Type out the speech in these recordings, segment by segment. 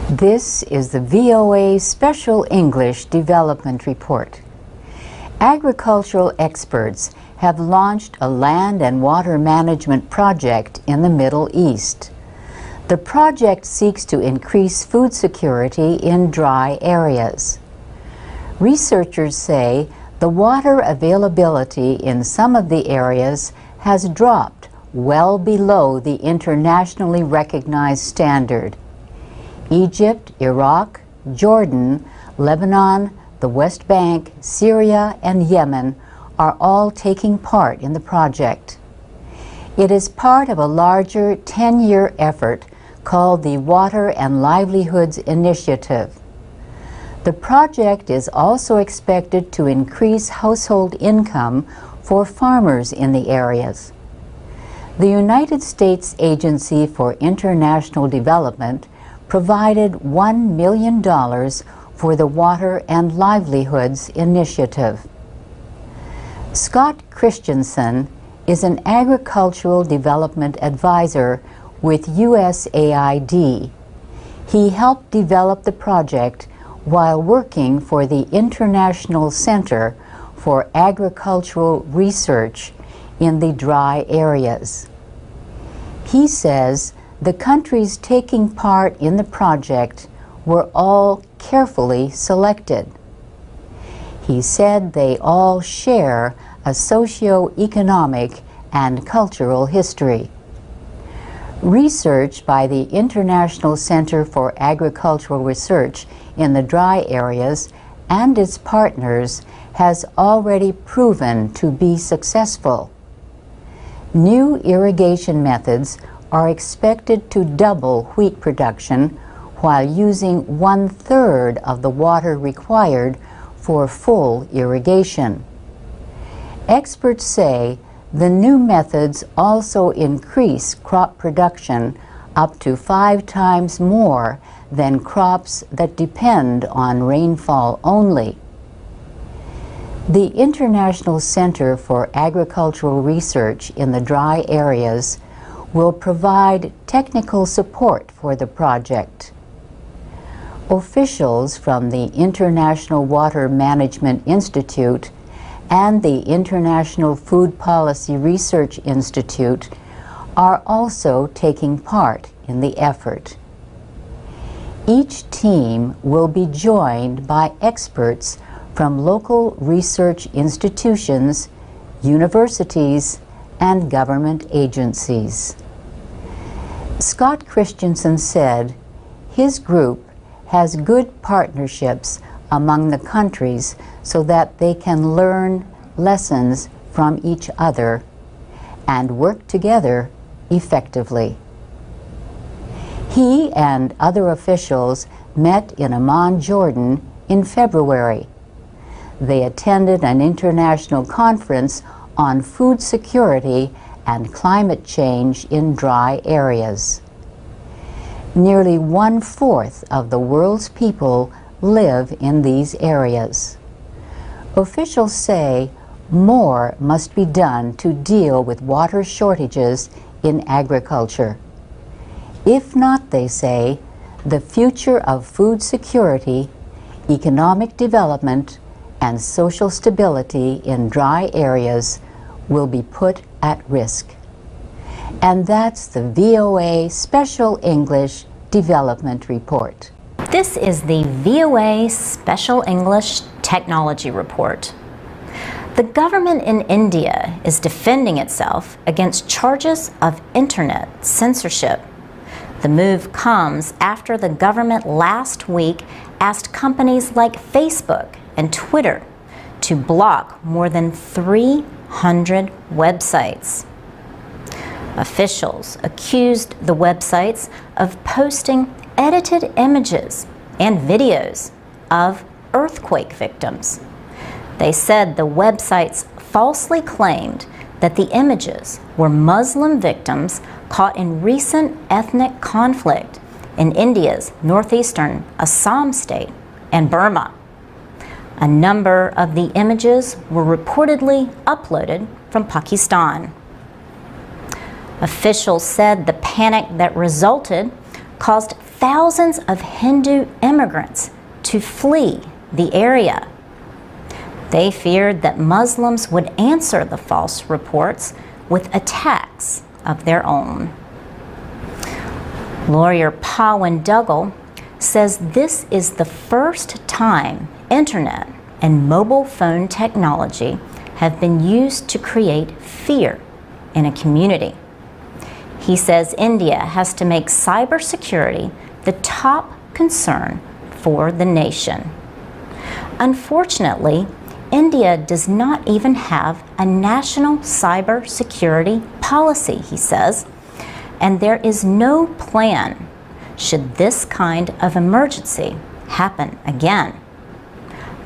This is the VOA Special English Development Report. Agricultural experts have launched a land and water management project in the Middle East. The project seeks to increase food security in dry areas. Researchers say the water availability in some of the areas has dropped well below the internationally recognized standard. Egypt, Iraq, Jordan, Lebanon, the West Bank, Syria, and Yemen are all taking part in the project. It is part of a larger 10-year effort called the Water and Livelihoods Initiative. The project is also expected to increase household income for farmers in the areas. The United States Agency for International Development provided $1 million for the Water and Livelihoods Initiative. Scott Christensen is an agricultural development advisor with USAID. He helped develop the project while working for the International Center for Agricultural Research in the dry areas. He says the countries taking part in the project were all carefully selected. He said they all share a socio-economic and cultural history. Research by the International Center for Agricultural Research in the dry areas and its partners has already proven to be successful. New irrigation methods are expected to double wheat production while using 1/3 of the water required for full irrigation. Experts say the new methods also increase crop production up to 5 times more than crops that depend on rainfall only. The International Center for Agricultural Research in the dry areas will provide technical support for the project. Officials from the International Water Management Institute and the International Food Policy Research Institute are also taking part in the effort. Each team will be joined by experts from local research institutions, universities, and government agencies. Scott Christensen said his group has good partnerships among the countries so that they can learn lessons from each other and work together effectively. He and other officials met in Amman, Jordan in February. They attended an international conference on food security and climate change in dry areas. Nearly 1/4 of the world's people live in these areas. Officials say more must be done to deal with water shortages in agriculture. If not, they say, the future of food security, economic development, and social stability in dry areas will be put at risk. And that's the VOA Special English Development Report. This is the VOA Special English Technology Report. The government in India is defending itself against charges of internet censorship. The move comes after the government last week asked companies like Facebook and Twitter to block more than 300 websites. Officials accused the websites of posting edited images and videos of earthquake victims. They said the websites falsely claimed that the images were Muslim victims caught in recent ethnic conflict in India's northeastern Assam state and Burma. A number of the images were reportedly uploaded from Pakistan. Officials said the panic that resulted caused thousands of Hindu immigrants to flee the area. They feared that Muslims would answer the false reports with attacks of their own. Lawyer Pawan Duggal says this is the first time internet and mobile phone technology have been used to create fear in a community. He says India has to make cybersecurity the top concern for the nation. Unfortunately, India does not even have a national cybersecurity policy, he says, and there is no plan should this kind of emergency happen again.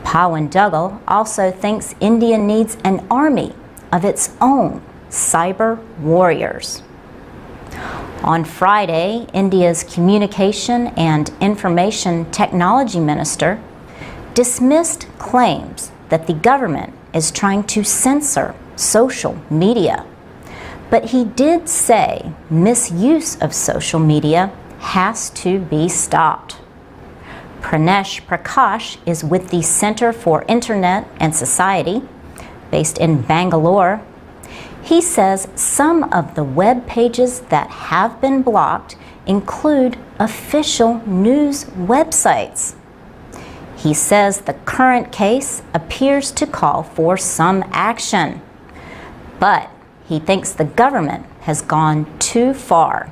Pawan Duggal also thinks India needs an army of its own cyber warriors. On Friday, India's Communication and Information Technology Minister dismissed claims that the government is trying to censor social media. But he did say misuse of social media has to be stopped. Pranesh Prakash is with the Center for Internet and Society, based in Bangalore. He says some of the web pages that have been blocked include official news websites. He says the current case appears to call for some action, but he thinks the government has gone too far.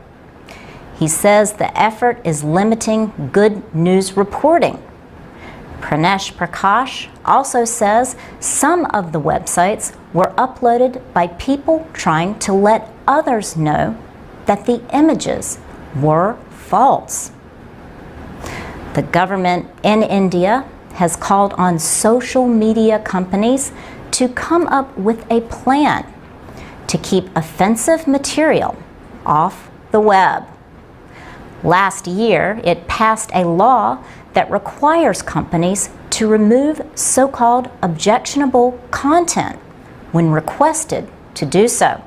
He says the effort is limiting good news reporting. Pranesh Prakash also says some of the websites were uploaded by people trying to let others know that the images were false. The government in India has called on social media companies to come up with a plan to keep offensive material off the web. Last year, it passed a law that requires companies to remove so-called objectionable content when requested to do so.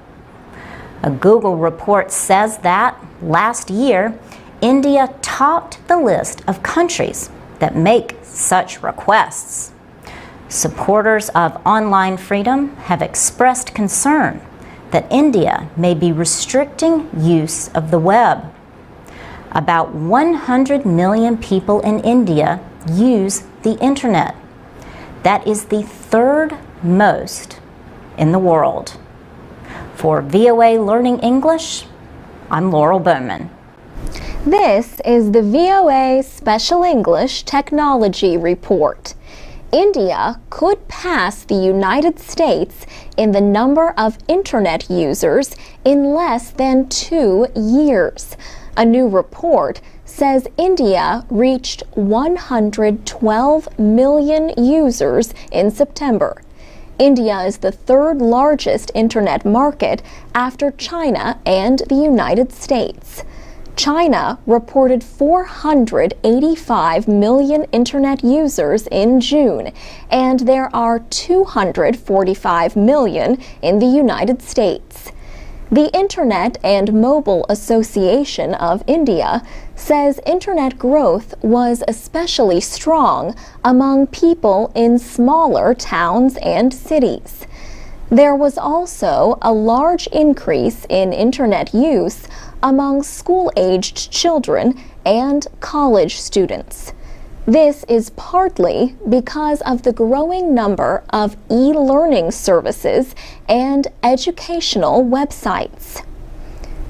A Google report says that last year, India topped the list of countries that make such requests. Supporters of online freedom have expressed concern that India may be restricting use of the web. About 100 million people in India use the internet. That is the third most in the world. For VOA Learning English, I'm Laurel Bowman. This is the VOA Special English Technology Report. India could pass the United States in the number of internet users in less than 2 years. A new report says India reached 112 million users in September. India is the third largest internet market after China and the United States. China reported 485 million internet users in June, and there are 245 million in the United States. The Internet and Mobile Association of India says internet growth was especially strong among people in smaller towns and cities. There was also a large increase in internet use among school-aged children and college students. This is partly because of the growing number of e-learning services and educational websites.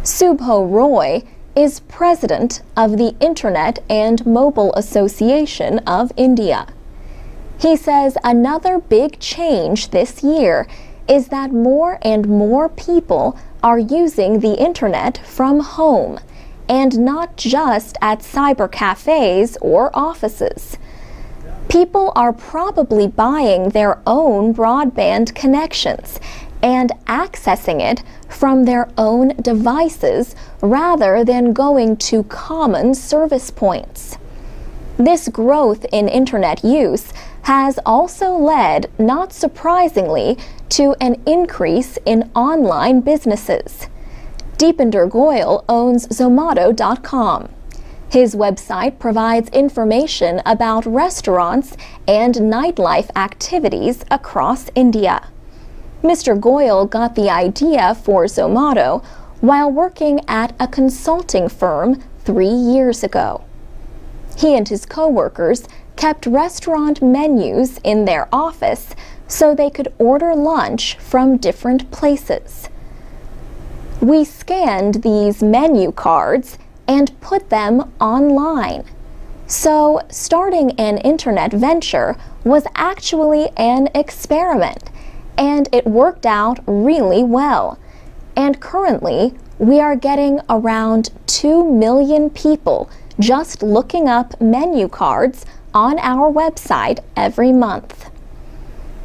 Subho Roy is president of the Internet and Mobile Association of India. He says another big change this year is that more and more people are using the internet from home, and not just at cyber cafes or offices. People are probably buying their own broadband connections and accessing it from their own devices rather than going to common service points. This growth in internet use has also led, not surprisingly, to an increase in online businesses. Deepinder Goyal owns Zomato.com. His website provides information about restaurants and nightlife activities across India. Mr. Goyal got the idea for Zomato while working at a consulting firm 3 years ago. He and his co-workers kept restaurant menus in their office so they could order lunch from different places. We scanned these menu cards and put them online. So starting an internet venture was actually an experiment, and it worked out really well. And currently, we are getting around 2 million people just looking up menu cards on our website every month.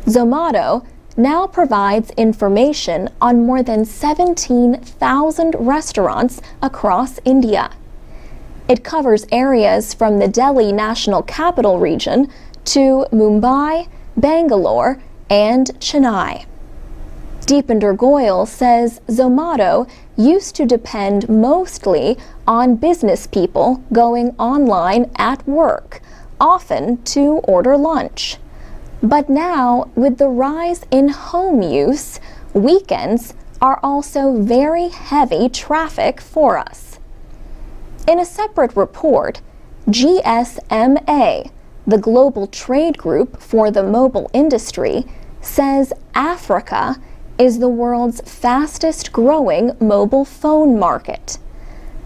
Zomato now provides information on more than 17,000 restaurants across India. It covers areas from the Delhi National Capital Region to Mumbai, Bangalore, and Chennai. Deepinder Goyal says Zomato used to depend mostly on business people going online at work, often to order lunch. But now, with the rise in home use, weekends are also very heavy traffic for us. In a separate report, GSMA, the global trade group for the mobile industry, says Africa is the world's fastest growing mobile phone market.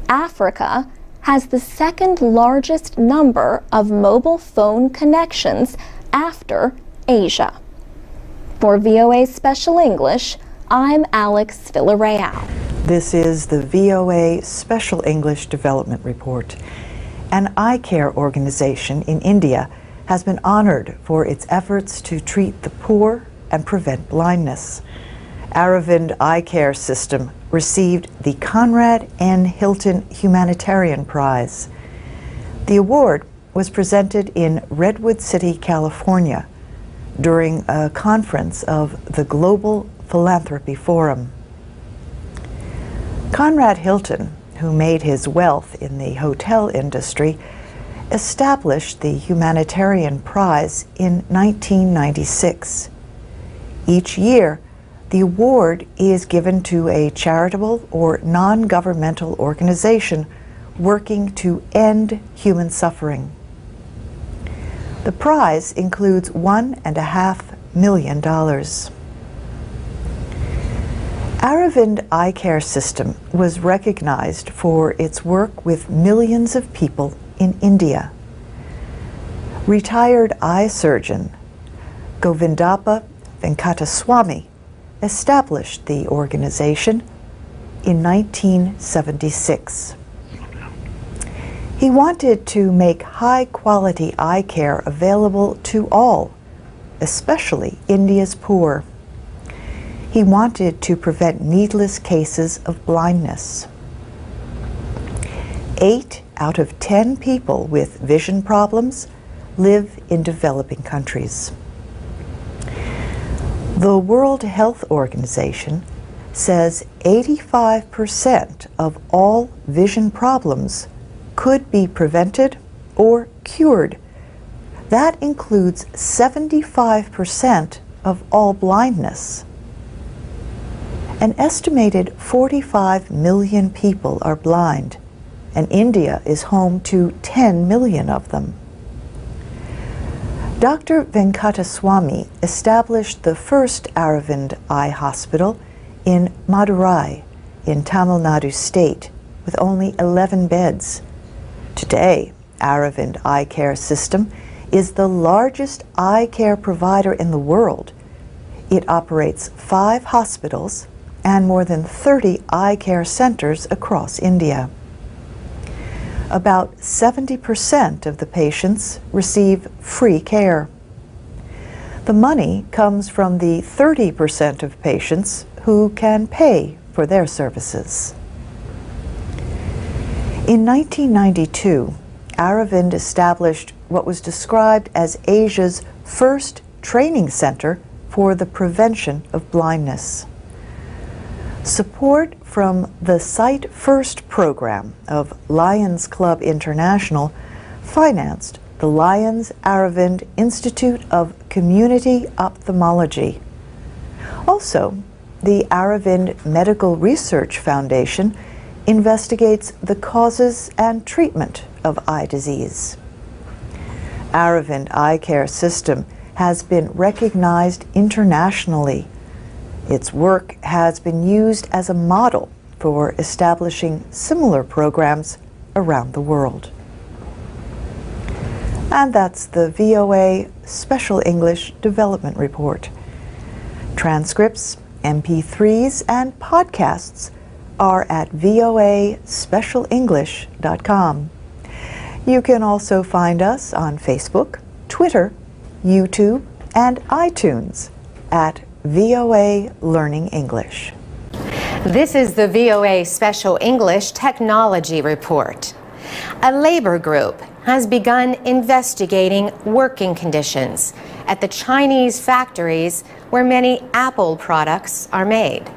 Africa has the second largest number of mobile phone connections after Asia. For VOA Special English, I'm Alex Villarreal. This is the VOA Special English Development Report. An eye care organization in India has been honored for its efforts to treat the poor and prevent blindness. Aravind Eye Care System received the Conrad N. Hilton Humanitarian Prize. The award was presented in Redwood City, California, during a conference of the Global Philanthropy Forum. Conrad Hilton, who made his wealth in the hotel industry, established the Humanitarian Prize in 1996. Each year, the award is given to a charitable or non-governmental organization working to end human suffering. The prize includes $1.5 million. Aravind Eye Care System was recognized for its work with millions of people in India. Retired eye surgeon Govindappa Venkataswamy established the organization in 1976. He wanted to make high-quality eye care available to all, especially India's poor. He wanted to prevent needless cases of blindness. 8 out of 10 people with vision problems live in developing countries. The World Health Organization says 85% of all vision problems could be prevented or cured. That includes 75% of all blindness. An estimated 45 million people are blind, and India is home to 10 million of them. Dr. Venkataswamy established the first Aravind Eye Hospital in Madurai, in Tamil Nadu state, with only 11 beds. Today, Aravind Eye Care System is the largest eye care provider in the world. It operates 5 hospitals and more than 30 eye care centers across India. About 70% of the patients receive free care. The money comes from the 30% of patients who can pay for their services. In 1992, Aravind established what was described as Asia's first training center for the prevention of blindness. Support from the Sight First program of Lions Club International, financed the Lions Aravind Institute of Community Ophthalmology. Also, the Aravind Medical Research Foundation investigates the causes and treatment of eye disease. Aravind Eye Care System has been recognized internationally. Its work has been used as a model for establishing similar programs around the world. And that's the VOA Special English Development Report. Transcripts, MP3s, and podcasts are at voaspecialenglish.com. You can also find us on Facebook, Twitter, YouTube, and iTunes at VOA Learning English. This is the VOA Special English Technology Report. A labor group has begun investigating working conditions at the Chinese factories where many Apple products are made.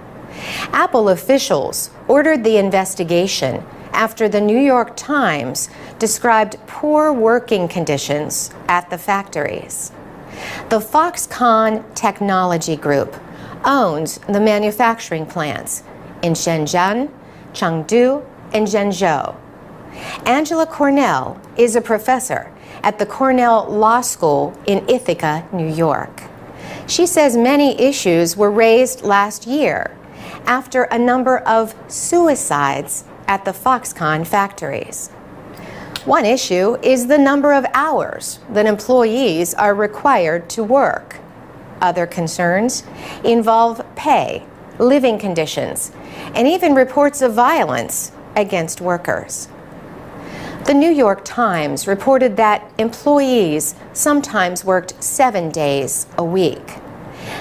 Apple officials ordered the investigation after the New York Times described poor working conditions at the factories. The Foxconn Technology Group owns the manufacturing plants in Shenzhen, Chengdu, and Zhengzhou. Angela Cornell is a professor at the Cornell Law School in Ithaca, New York. She says many issues were raised last year after a number of suicides at the Foxconn factories. One issue is the number of hours that employees are required to work. Other concerns involve pay, living conditions, and even reports of violence against workers. The New York Times reported that employees sometimes worked 7 days a week.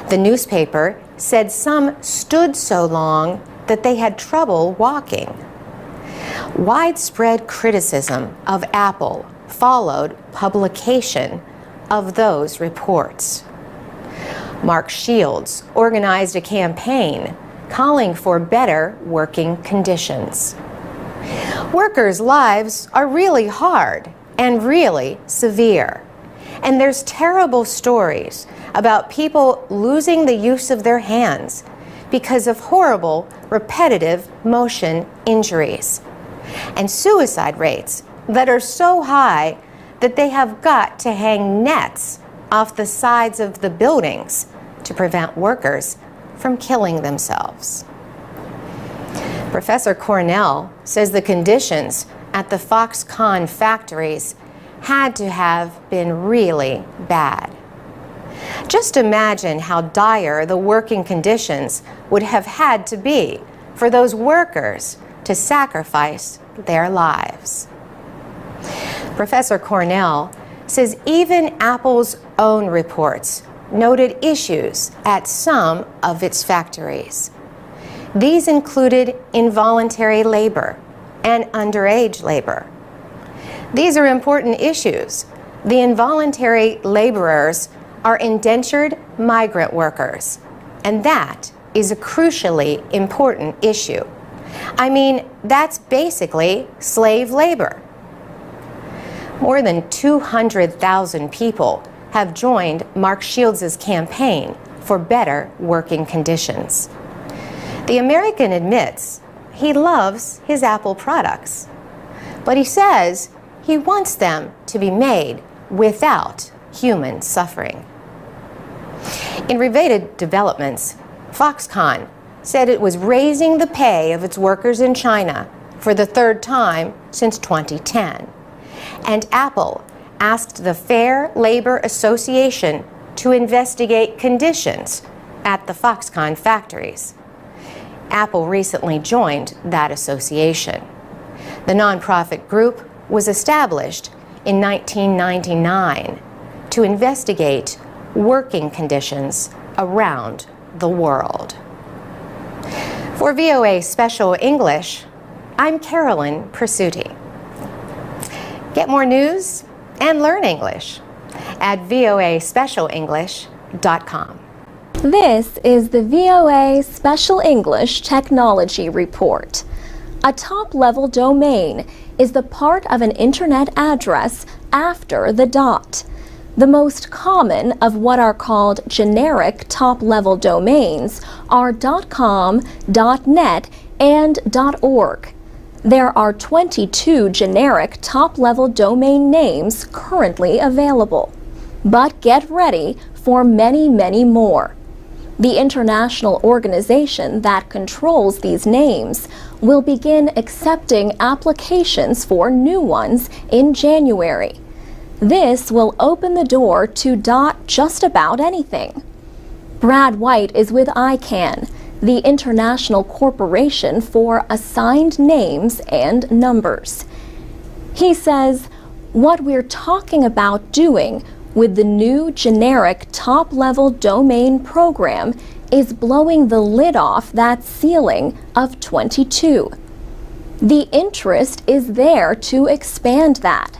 The newspaper said some stood so long that they had trouble walking. Widespread criticism of Apple followed publication of those reports. Mark Shields organized a campaign calling for better working conditions. Workers' lives are really hard and really severe. And there's terrible stories about people losing the use of their hands because of horrible, repetitive motion injuries. And suicide rates that are so high that they have got to hang nets off the sides of the buildings to prevent workers from killing themselves. Professor Cornell says the conditions at the Foxconn factories had to have been really bad. Just imagine how dire the working conditions would have had to be for those workers to sacrifice their lives. Professor Cornell says even Apple's own reports noted issues at some of its factories. These included involuntary labor and underage labor. These are important issues. The involuntary laborers are indentured migrant workers, and that is a crucially important issue. I mean, that's basically slave labor. More than 200,000 people have joined Mark Shields' campaign for better working conditions. The American admits he loves his Apple products, but he says he wants them to be made without human suffering. In related developments, Foxconn said it was raising the pay of its workers in China for the third time since 2010. And Apple asked the Fair Labor Association to investigate conditions at the Foxconn factories. Apple recently joined that association. The nonprofit group was established in 1999 to investigate working conditions around the world. For VOA Special English, I'm Carolyn Persutti. Get more news and learn English at voaspecialenglish.com. This is the VOA Special English Technology Report. A top-level domain is the part of an internet address after the dot. The most common of what are called generic top-level domains are .com, .net, and .org. There are 22 generic top-level domain names currently available. But get ready for many, many more. The international organization that controls these names will begin accepting applications for new ones in January. This will open the door to just about anything. Brad White is with ICANN, the International Corporation for Assigned Names and Numbers. He says, what we're talking about doing with the new generic top-level domain program is blowing the lid off that ceiling of 22. The interest is there to expand that.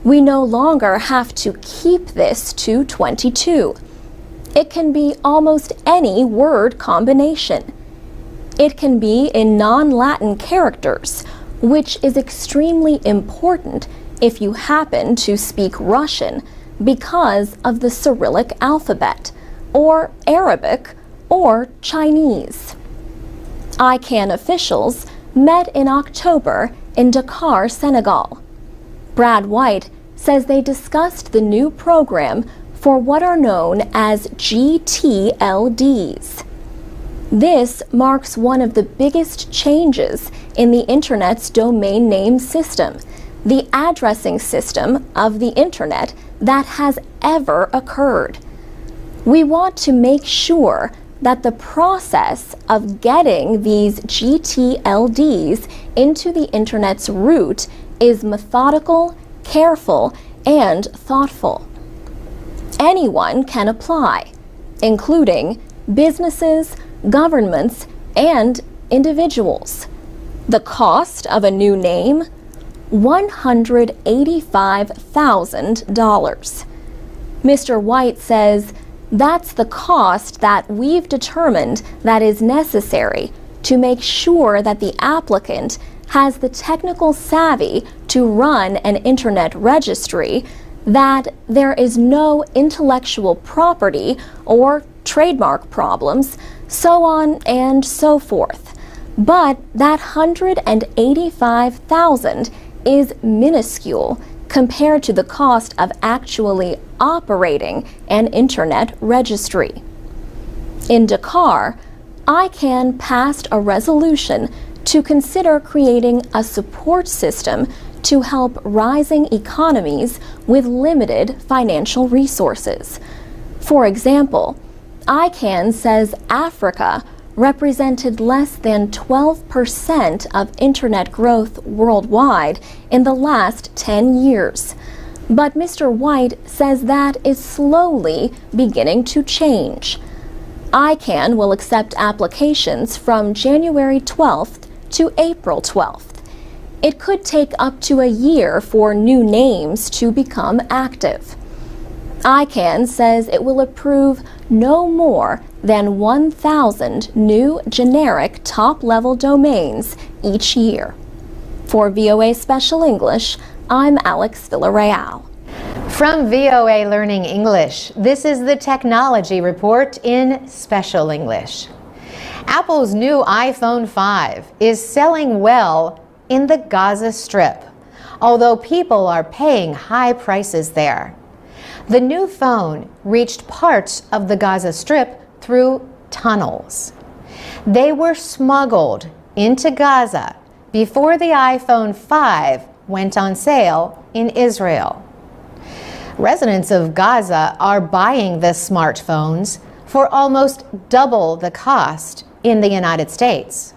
We no longer have to keep this to 22. It can be almost any word combination. It can be in non-Latin characters, which is extremely important if you happen to speak Russian because of the Cyrillic alphabet, or Arabic, or Chinese. ICANN officials met in October in Dakar, Senegal. Brad White says they discussed the new program for what are known as GTLDs. This marks one of the biggest changes in the Internet's domain name system, the addressing system of the Internet that has ever occurred. We want to make sure that the process of getting these GTLDs into the Internet's root is methodical, careful, and thoughtful. Anyone can apply, including businesses, governments, and individuals. The cost of a new name? $185,000. Mr. White says that's the cost that we've determined that is necessary to make sure that the applicant has the technical savvy to run an internet registry, that there is no intellectual property or trademark problems, so on and so forth. But that $185,000 is minuscule compared to the cost of actually operating an internet registry. In Dakar, ICANN passed a resolution to consider creating a support system to help rising economies with limited financial resources. For example, ICANN says Africa represented less than 12% of internet growth worldwide in the last 10 years. But Mr. White says that is slowly beginning to change. ICANN will accept applications from January 12th to April 12th. It could take up to a year for new names to become active. ICANN says it will approve no more than 1,000 new generic top-level domains each year. For VOA Special English, I'm Alex Villarreal. From VOA Learning English, this is the Technology Report in Special English. Apple's new iPhone 5 is selling well in the Gaza Strip, although people are paying high prices there. The new phone reached parts of the Gaza Strip through tunnels. They were smuggled into Gaza before the iPhone 5 went on sale in Israel. Residents of Gaza are buying the smartphones for almost double the cost in the United States.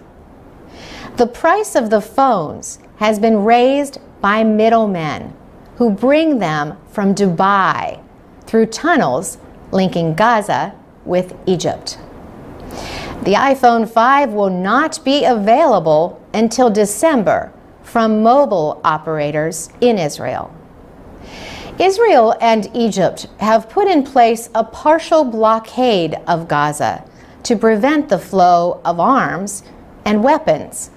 The price of the phones has been raised by middlemen who bring them from Dubai through tunnels linking Gaza with Egypt. The iPhone 5 will not be available until December from mobile operators in Israel. Israel and Egypt have put in place a partial blockade of Gaza to prevent the flow of arms and weapons.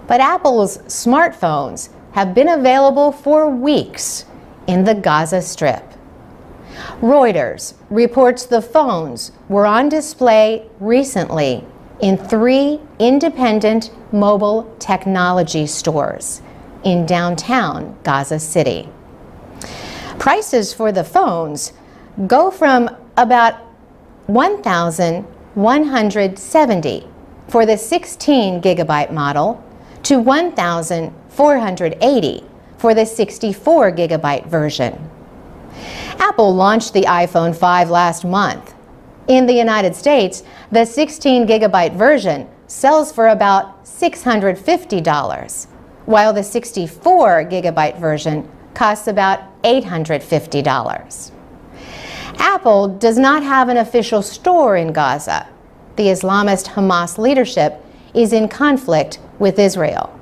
But Apple's smartphones have been available for weeks in the Gaza Strip. Reuters reports the phones were on display recently in 3 independent mobile technology stores in downtown Gaza City. Prices for the phones go from about $1,170 for the 16-gigabyte model to $1,480 for the 64-gigabyte version. Apple launched the iPhone 5 last month. In the United States, the 16-gigabyte version sells for about $650, while the 64-gigabyte version costs about $850. Apple does not have an official store in Gaza. The Islamist Hamas leadership is in conflict with Israel.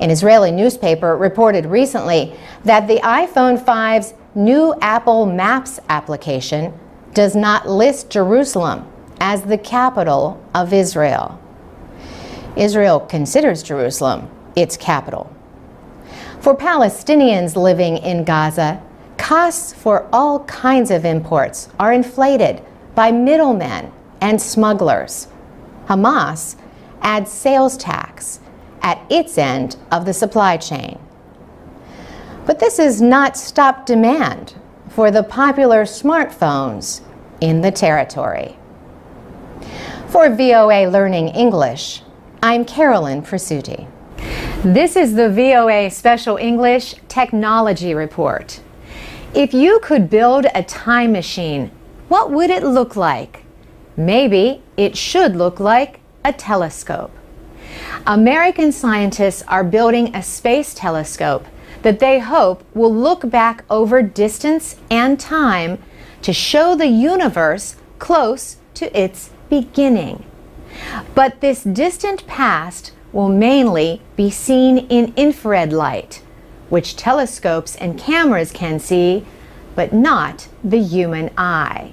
An Israeli newspaper reported recently that the iPhone 5's new Apple Maps application does not list Jerusalem as the capital of Israel. Israel considers Jerusalem its capital. For Palestinians living in Gaza, costs for all kinds of imports are inflated by middlemen and smugglers. Hamas adds sales tax at its end of the supply chain. But this has not stopped demand for the popular smartphones in the territory. For VOA Learning English, I'm Carolyn Presutti. This is the VOA Special English Technology Report. If you could build a time machine, what would it look like? Maybe it should look like a telescope. American scientists are building a space telescope that they hope will look back over distance and time to show the universe close to its beginning. But this distant past will mainly be seen in infrared light, which telescopes and cameras can see, but not the human eye.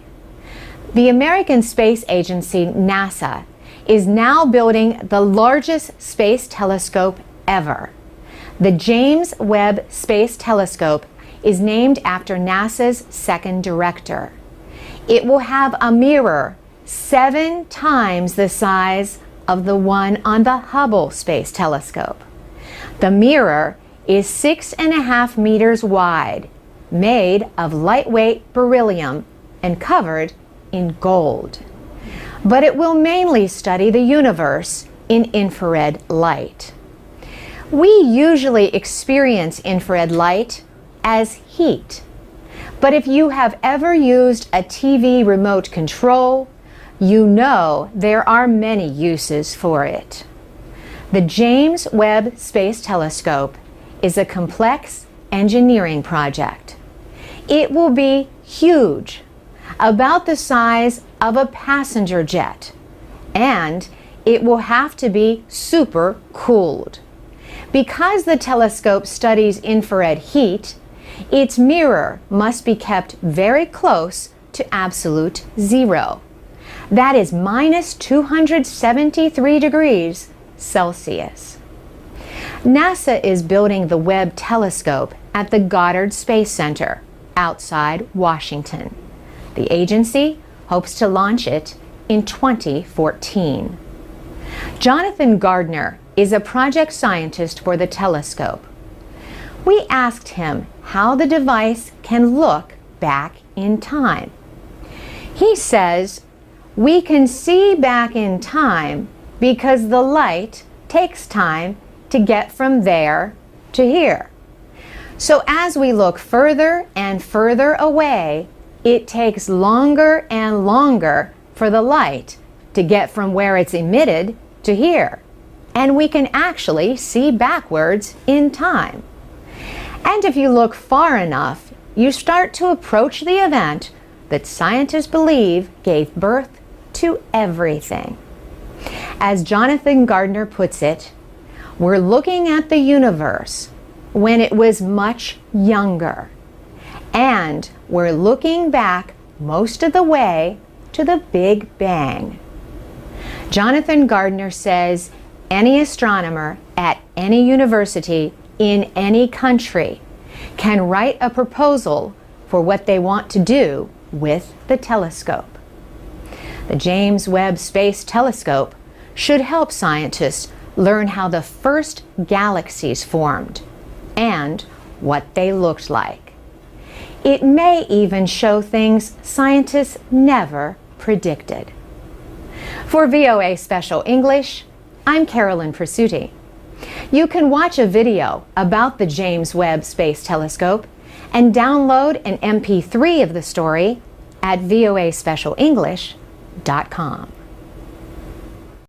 The American Space Agency, NASA, is now building the largest space telescope ever. The James Webb Space Telescope is named after NASA's second director. It will have a mirror 7 times the size of the one on the Hubble Space Telescope. The mirror is 6.5 meters wide, made of lightweight beryllium and covered in gold. But it will mainly study the universe in infrared light. We usually experience infrared light as heat. But if you have ever used a TV remote control, you know there are many uses for it. The James Webb Space Telescope is a complex engineering project. It will be huge, about the size of a passenger jet, and it will have to be super cooled. Because the telescope studies infrared heat, its mirror must be kept very close to absolute zero. That is minus 273 degrees Celsius. NASA is building the Webb telescope at the Goddard Space Center outside Washington. The agency hopes to launch it in 2014. Jonathan Gardner is a project scientist for the telescope. We asked him how the device can look back in time. He says, "We can see back in time because the light takes time to get from there to here. So as we look further and further away, it takes longer and longer for the light to get from where it's emitted to here. And we can actually see backwards in time. And if you look far enough, you start to approach the event that scientists believe gave birth to everything." As Jonathan Gardner puts it, we're looking at the universe when it was much younger. And we're looking back most of the way to the Big Bang. Jonathan Gardner says any astronomer at any university in any country can write a proposal for what they want to do with the telescope. The James Webb Space Telescope should help scientists learn how the first galaxies formed and what they looked like. It may even show things scientists never predicted. For VOA Special English, I'm Carolyn Presutti. You can watch a video about the James Webb Space Telescope and download an MP3 of the story at voaspecialenglish.com.